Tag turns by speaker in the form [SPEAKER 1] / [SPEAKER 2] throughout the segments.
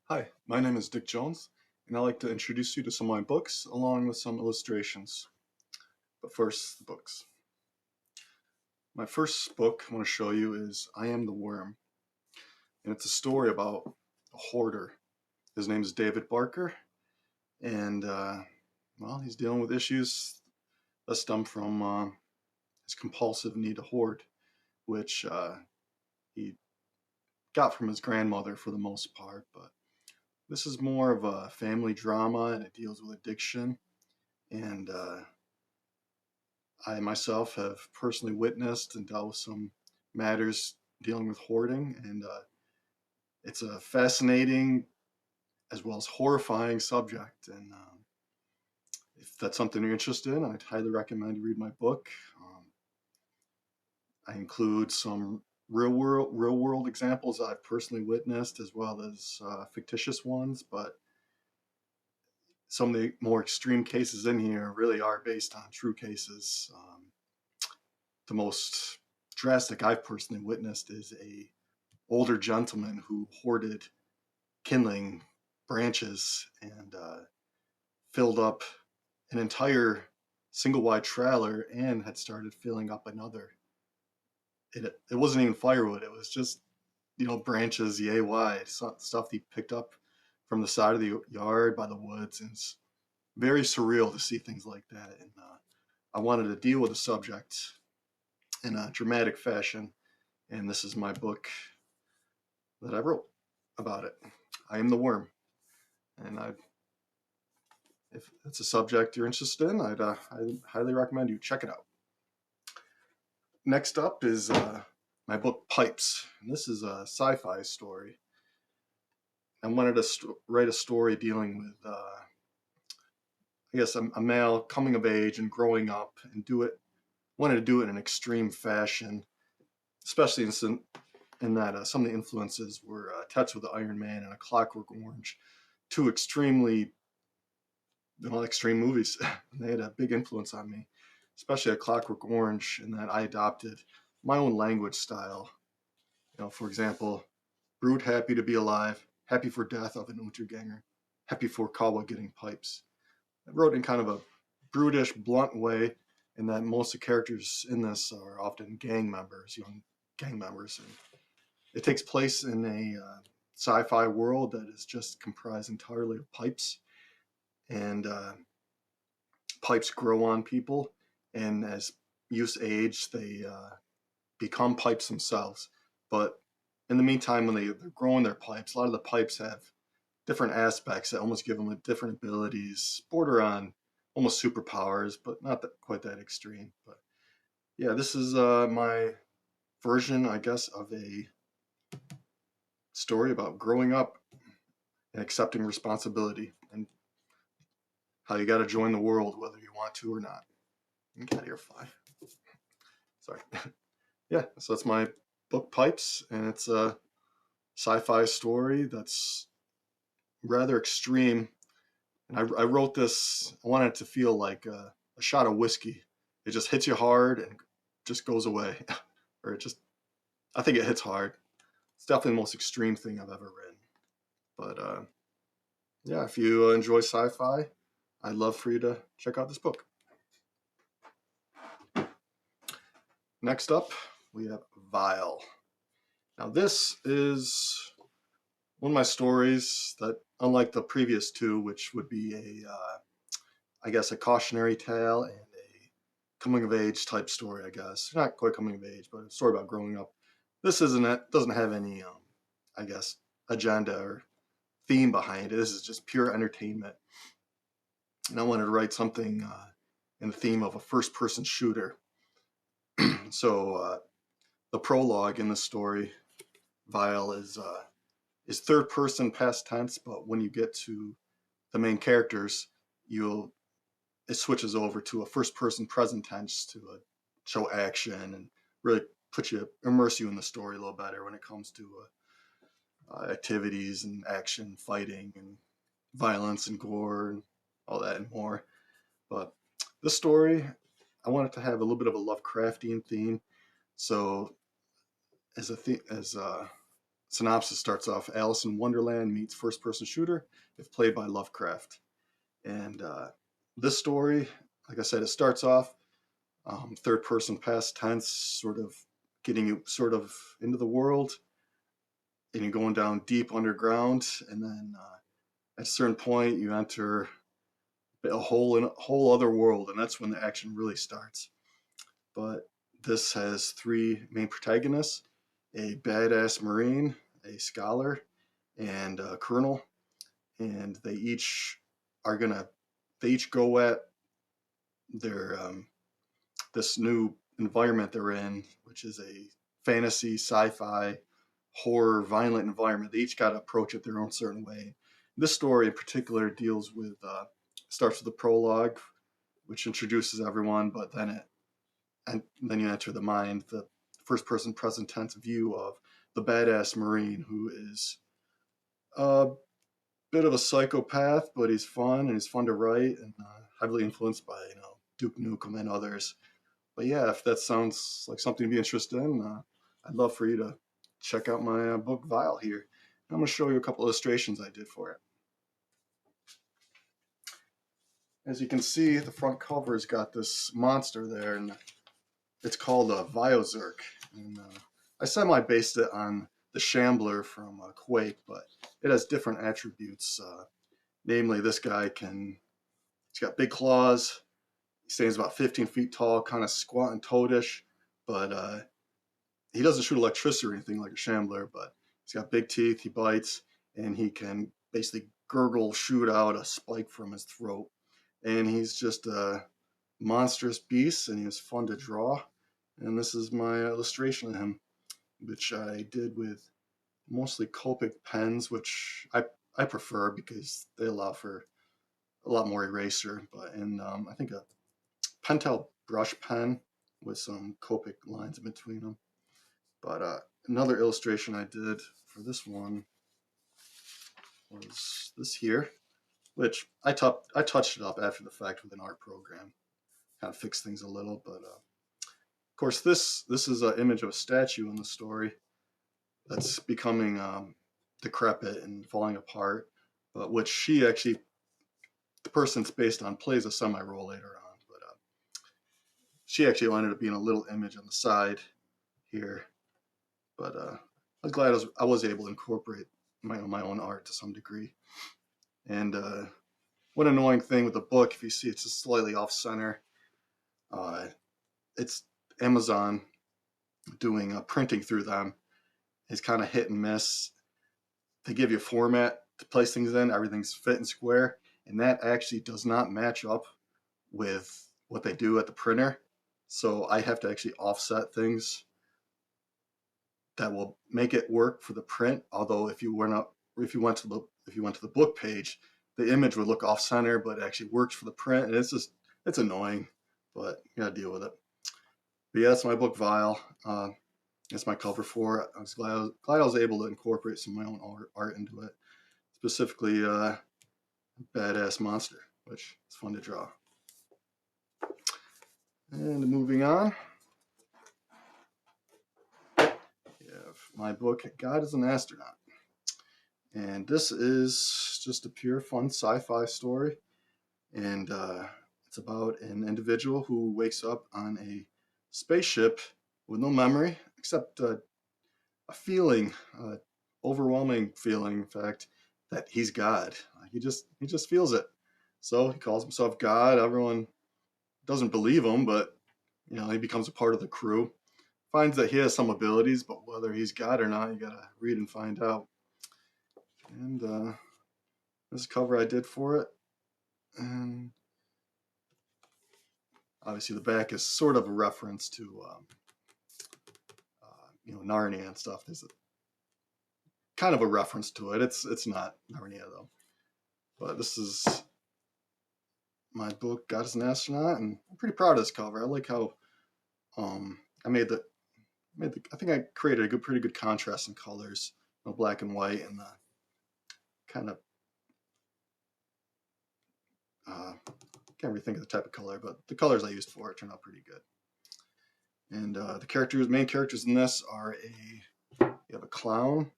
[SPEAKER 1] Hi, my name is Dick Jones, and I'd like to introduce you to some of my books along with some illustrations. But first, the books. My first book I want to show you is I Am the Worm, and it's a story about a hoarder. His name is David Barker, and well, he's dealing with issues that stem from his compulsive need to hoard, which he got from his grandmother for the most part. But this is more of a family drama, and it deals with addiction and I myself have personally witnessed and dealt with some matters dealing with hoarding, and it's a fascinating as well as horrifying subject. And if that's something you're interested in, I'd highly recommend you read my book. I include some real world examples I've personally witnessed, as well as fictitious ones. But some of the more extreme cases in here really are based on true cases. The most drastic I've personally witnessed is a older gentleman who hoarded kindling branches and filled up an entire single wide trailer and had started filling up another. It wasn't even firewood, it was just, branches yay wide, stuff he picked up from the side of the yard by the woods. And it's very surreal to see things like that. And I wanted to deal with the subject in a dramatic fashion, and this is my book that I wrote about it. I Am the Worm, and if it's a subject you're interested in, I highly recommend you check it out. Next up is my book Pipes, and this is a sci-fi story. I wanted to write a story dealing with, I guess, a male coming of age and growing up, and wanted to do it in an extreme fashion, especially in that some of the influences were Touch with the Iron Man and A Clockwork Orange, two extreme movies. They had a big influence on me, especially A Clockwork Orange, in that I adopted my own language style. For example, Brood happy to be alive, happy for death of an Unterganger, happy for Kawa getting pipes. I wrote in kind of a brutish, blunt way, in that most of the characters in this are often gang members, young gang members. And it takes place in a sci-fi world that is just comprised entirely of pipes, and pipes grow on people, and as use age, they become pipes themselves. But in the meantime, when they're growing their pipes, a lot of the pipes have different aspects that almost give them different abilities, border on almost superpowers, but not quite that extreme. But yeah, this is my version, I guess, of a story about growing up and accepting responsibility, and how you got to join the world whether you want to or not. Get out of here, fly. Sorry. Yeah, so that's my book Pipes, and it's a sci-fi story that's rather extreme. And I wrote this. I wanted it to feel like a shot of whiskey. It just hits you hard and just goes away, or it just. I think it hits hard. It's definitely the most extreme thing I've ever written. But yeah, if you enjoy sci-fi, I'd love for you to check out this book. Next up, we have Vile. Now, this is one of my stories that, unlike the previous two, which would be I guess, a cautionary tale and a coming of age type story, I guess. Not quite coming of age, but a story about growing up. This doesn't have any, I guess, agenda or theme behind it. This is just pure entertainment. And I wanted to write something in the theme of a first person shooter. So the prologue in the story, Vile, is third person past tense, but when you get to the main characters, it switches over to a first person present tense to show action and really immerse you in the story a little better when it comes to activities and action, fighting, and violence and gore and all that and more. But this story, I want it to have a little bit of a Lovecraftian theme. So as synopsis starts off: Alice in Wonderland meets first-person shooter if played by Lovecraft. And this story, like I said, it starts off third-person past tense, sort of getting you sort of into the world, and you're going down deep underground, and then at a certain point you enter a whole other world, and that's when the action really starts. But this has three main protagonists: a badass Marine, a scholar, and a colonel, and are gonna they each go at their this new environment they're in, which is a fantasy, sci-fi, horror, violent environment. They each got to approach it their own certain way. This story in particular deals with starts with the prologue, which introduces everyone, but then you enter the first person present tense view of the badass Marine, who is a bit of a psychopath, but he's fun and he's fun to write, and heavily influenced by Duke Nukem and others. But yeah, if that sounds like something to be interested in, I'd love for you to check out my book Vile here. I'm going to show you a couple illustrations I did for it. As you can see, the front cover's got this monster there, and it's called a Viozerk. And I semi-based it on the Shambler from Quake, but it has different attributes. Namely, this guy he's got big claws. He stands about 15 feet tall, kind of squat and toadish, but he doesn't shoot electricity or anything like a Shambler, but he's got big teeth, he bites, and he can basically shoot out a spike from his throat. And he's just a monstrous beast, and he was fun to draw. And this is my illustration of him, which I did with mostly Copic pens, which I prefer because they allow for a lot more eraser. And I think a Pentel brush pen with some Copic lines in between them. But another illustration I did for this one was this here, which I touched it up after the fact with an art program, kind of fixed things a little. But of course, this is an image of a statue in the story that's becoming decrepit and falling apart, but which the person it's based on, plays a semi-role later on. But she actually ended up being a little image on the side here. But I was glad I was able to incorporate my own art to some degree. And one annoying thing with the book, if you see it's just slightly off center, it's Amazon doing printing through them is kind of hit and miss. They give you a format to place things in, everything's fit and square, and that actually does not match up with what they do at the printer. So I have to actually offset things that will make it work for the print. Although if you went to the book page, the image would look off center, but it actually works for the print, and it's annoying, but you gotta deal with it. But yeah, that's my book Vile. That's my cover for it. I was glad I was able to incorporate some of my own art into it, specifically Badass Monster, which is fun to draw. And moving on, we have my book God is an Astronaut. And this is just a pure fun sci-fi story. And it's about an individual who wakes up on a spaceship with no memory, except a feeling, overwhelming feeling, in fact, that he's God. He just feels it. So he calls himself God. Everyone doesn't believe him, but he becomes a part of the crew. Finds that he has some abilities, but whether he's God or not, you gotta read and find out. And this cover I did for it, and obviously the back is sort of a reference to Narnia and stuff. There's kind of a reference to it. It's not Narnia though. But this is my book God is an Astronaut, and I'm pretty proud of this cover. I like how I think I created a pretty good contrast in colors, black and white, and kind of can't really think of the type of color, but the colors I used for it turned out pretty good. And the main characters in this are you have a clown,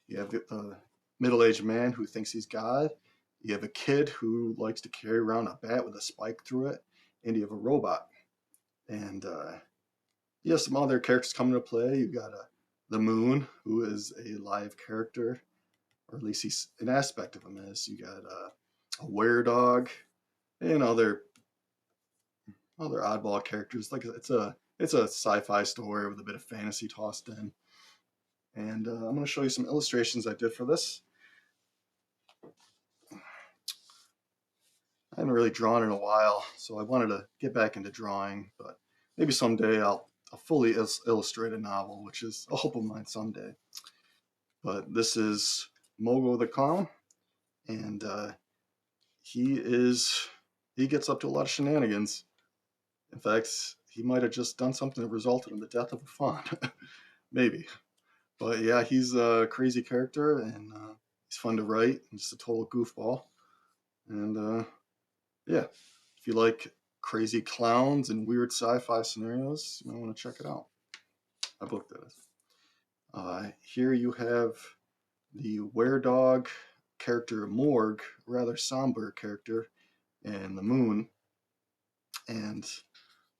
[SPEAKER 1] You have the middle-aged man who thinks he's God. You have a kid who likes to carry around a bat with a spike through it, and you have a robot. And you have some other characters coming to play. You've got the Moon, who is a live character, or at least he's an aspect of him is. You got a were-dog and other oddball characters. Like it's a sci-fi story with a bit of fantasy tossed in. And I'm going to show you some illustrations I did for this. I haven't really drawn in a while, so I wanted to get back into drawing, but maybe someday I'll fully illustrate a novel, which is a hope of mine someday. But this is Mogo the Clown, and he gets up to a lot of shenanigans. In fact, he might have just done something that resulted in the death of a fawn, maybe. But yeah, he's a crazy character, and he's fun to write, and just a total goofball. And yeah, if you like crazy clowns and weird sci-fi scenarios, you might want to check it out. My book, that is. Here you have the were-dog character Morg, rather somber character, and the Moon. And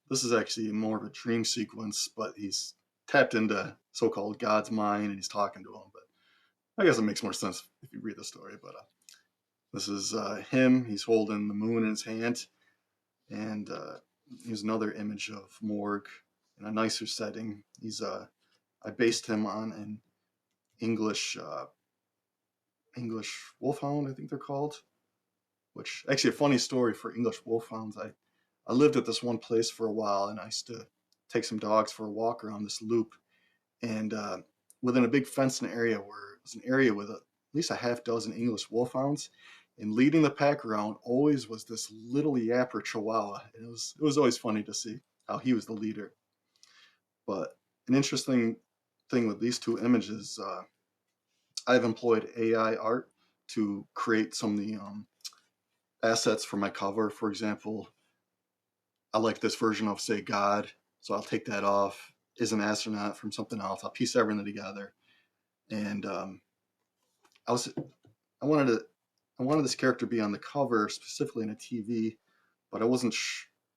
[SPEAKER 1] this is actually more of a dream sequence, but he's tapped into so-called God's mind and he's talking to him. But I guess it makes more sense if you read the story. But this is him. He's holding the moon in his hand. And here's another image of Morg in a nicer setting. I based him on an English wolfhound, I think they're called. Which actually a funny story for English wolfhounds. I lived at this one place for a while, and I used to take some dogs for a walk around this loop. And within a big fenced area where it was an area with at least a half dozen English wolfhounds, and leading the pack around always was this little yapper Chihuahua. And it was always funny to see how he was the leader. But an interesting thing with these two images, I've employed AI art to create some of the assets for my cover. For example, I like this version of, say, God, so I'll take that off. Is an astronaut from something else. I'll piece everything together, and I was I wanted this character to be on the cover, specifically in a TV, but I wasn't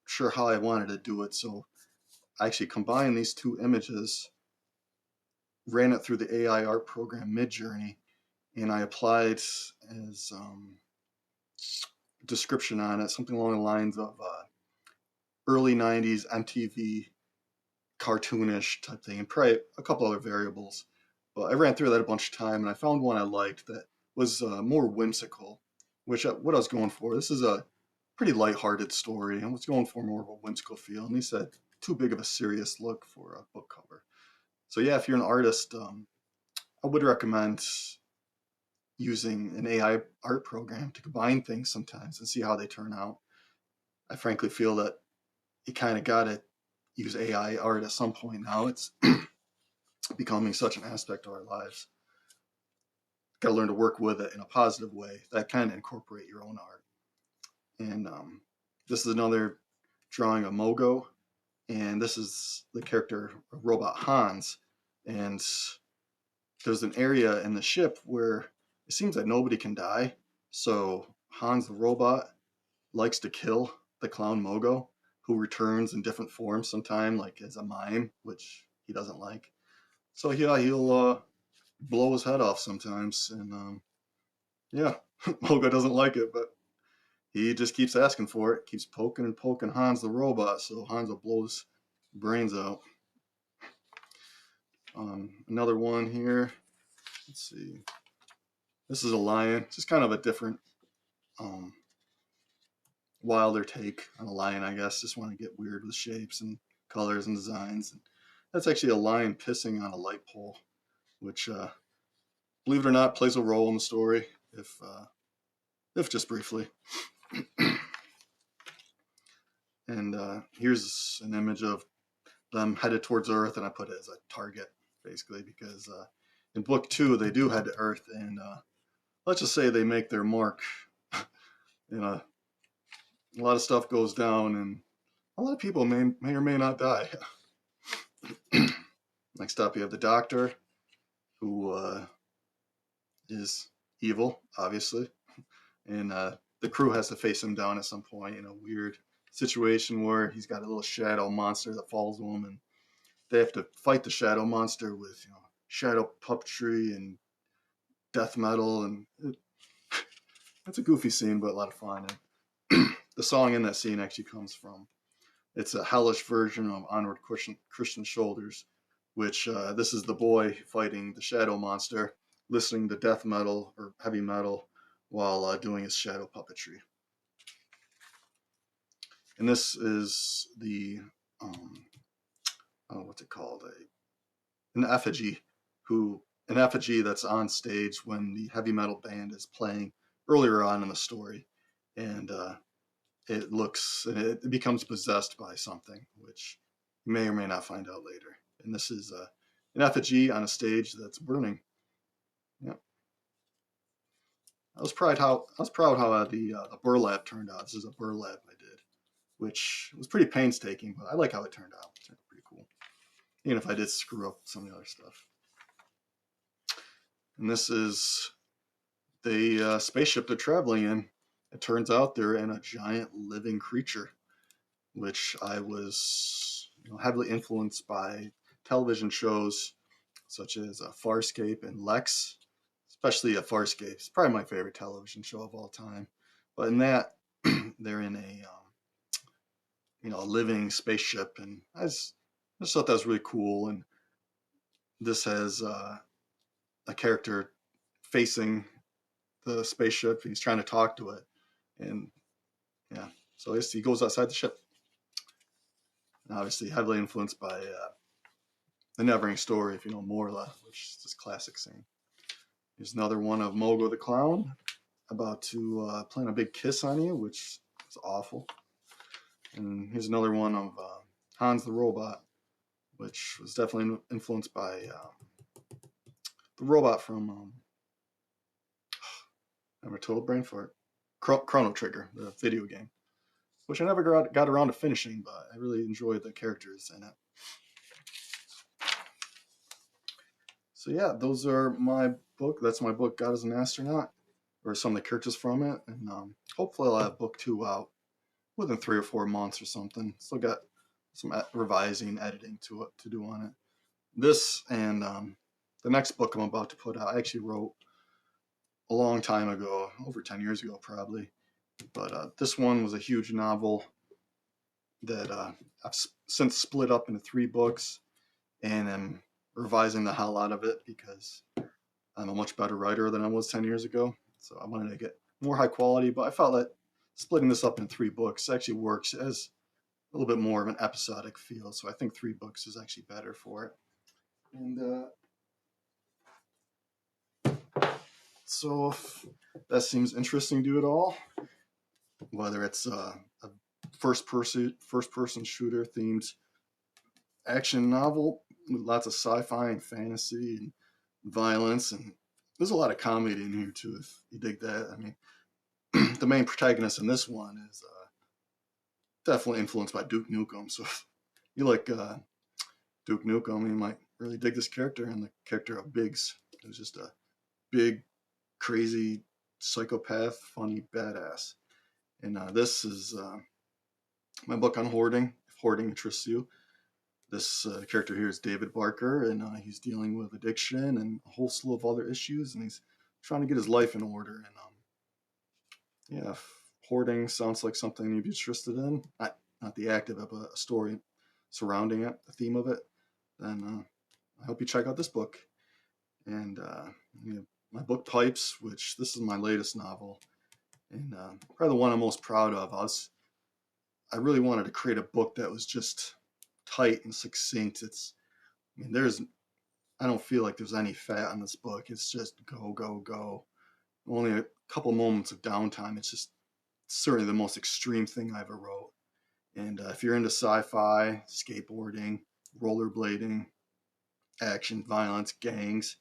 [SPEAKER 1] sure how I wanted to do it. So I actually combined these two images, ran it through the AI art program Midjourney, and I applied as description on it something along the lines of early '90s MTV cartoonish type thing, and probably a couple other variables. But I ran through that a bunch of time, and I found one I liked that was more whimsical, which what I was going for. This is a pretty lighthearted story. I was going for more of a whimsical feel, and he said too big of a serious look for a book cover. So yeah, if you're an artist, I would recommend using an AI art program to combine things sometimes and see how they turn out. I frankly feel that you kind of got to use AI art at some point now. It's becoming such an aspect of our lives. Got to learn to work with it in a positive way that kind of incorporate your own art. And this is another drawing of Mogo, and this is the character robot Hans. And there's an area in the ship where it seems that nobody can die. So Hans the robot likes to kill the clown Mogo, who returns in different forms sometime, like as a mime, which he doesn't like. So yeah, he'll blow his head off sometimes, and yeah, Mogo doesn't like it, but he just keeps asking for it, keeps poking and poking Hans the robot, so Hans will blow his brains out. Another one here. Let's see. This is a lion. Just kind of a different, um, wilder take on a lion, I guess. Just want to get weird with shapes and colors and designs. And that's actually a lion pissing on a light pole, which, believe it or not, plays a role in the story, if just briefly. And here's an image of them headed towards Earth, and I put it as a target, basically, because in book 2 they do head to Earth, and let's just say they make their mark. And a lot of stuff goes down, and a lot of people may or may not die. Next up, you have the Doctor, who is evil, obviously, and the crew has to face him down at some point in a weird situation where he's got a little shadow monster that follows him, and they have to fight the shadow monster with shadow puppetry and death metal, and it's a goofy scene but a lot of fun. And the song in that scene actually comes from, it's a hellish version of Onward Christian Shoulders, which this is the boy fighting the shadow monster, listening to death metal or heavy metal while doing his shadow puppetry. And this is the what's it called? An effigy, an effigy that's on stage when the heavy metal band is playing earlier on in the story, and it becomes possessed by something, which you may or may not find out later. And this is an effigy on a stage that's burning. Yeah, I was proud how the burlap turned out. This is a burlap I did, which was pretty painstaking, but I like how it turned out. It turned out pretty cool, even if I did screw up some of the other stuff. And this is the spaceship they're traveling in. It turns out they're in a giant living creature, which I was heavily influenced by television shows such as Farscape and Lex, especially Farscape. It's probably my favorite television show of all time. But in that, they're in a living spaceship, and I just thought that was really cool. And this has a character facing the spaceship. He's trying to talk to it, and yeah, so he goes outside the ship. And obviously, heavily influenced by the Neverending Story, if you know Morla, which is this classic scene. Here's another one of Mogo the Clown about to plant a big kiss on you, which is awful. And here's another one of Hans the Robot, which was definitely influenced by the robot from I'm a total brain fart. Chrono Trigger, the video game, which I never got around to finishing, but I really enjoyed the characters in it. So yeah, those are my book. That's my book, God is an Astronaut, or some of the characters from it, and hopefully I'll have book 2 out within 3 or 4 months or something. Still got some revising, editing to do on it. This and the next book I'm about to put out, I actually wrote a long time ago, over 10 years ago probably. But this one was a huge novel that I've since split up into 3 books, and I'm revising the hell out of it because I'm a much better writer than I was 10 years ago. So I wanted to get more high quality, but I felt that splitting this up into 3 books actually works as a little bit more of an episodic feel. So I think 3 books is actually better for it. And so if that seems interesting to you at all, whether it's a first person shooter themed action novel with lots of sci-fi and fantasy and violence, and there's a lot of comedy in here too if you dig that. I mean, the main protagonist in this one is definitely influenced by Duke Nukem, so if you like Duke Nukem, you might really dig this character, and the character of Biggs, who's just a big, crazy psychopath, funny badass. And this is my book on hoarding, if hoarding interests you. This character here is David Barker, and he's dealing with addiction and a whole slew of other issues, and he's trying to get his life in order. And yeah, if hoarding sounds like something you'd be interested in, not the act of it, but a story surrounding it, the theme of it, then I hope you check out this book. And my book Pipes, which this is my latest novel, and probably the one I'm most proud of. I really wanted to create a book that was just tight and succinct. I don't feel like there's any fat in this book. It's just go, go, go. Only a couple moments of downtime. It's just certainly the most extreme thing I ever wrote. And if you're into sci-fi, skateboarding, rollerblading, action, violence, gangs,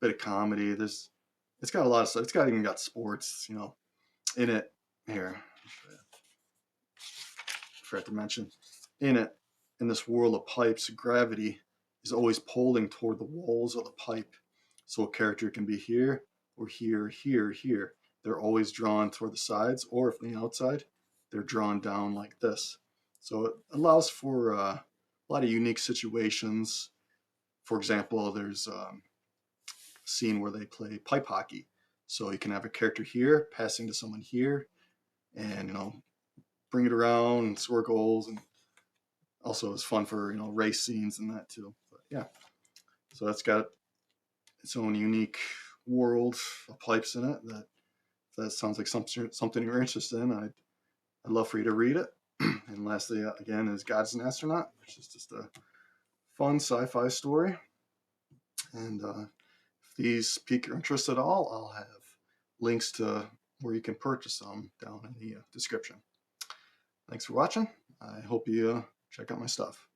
[SPEAKER 1] bit of comedy, it's got a lot of stuff. It's even got sports, in it. Here, I forgot to mention, in it, in this world of pipes, gravity is always pulling toward the walls of the pipe. So a character can be here or here, here, here. They're always drawn toward the sides, or if on the outside, they're drawn down like this. So it allows for a lot of unique situations. For example, there's a scene where they play pipe hockey. So you can have a character here passing to someone here, and bring it around and score goals, and also it's fun for race scenes and that too. But yeah, so that's got its own unique world of pipes in it. That sounds like something you're interested in. I'd love for you to read it. And lastly, again, is God's an Astronaut, which is just a fun sci-fi story. And if these pique your interest at all, I'll have links to where you can purchase them down in the description. Thanks for watching. I hope you check out my stuff.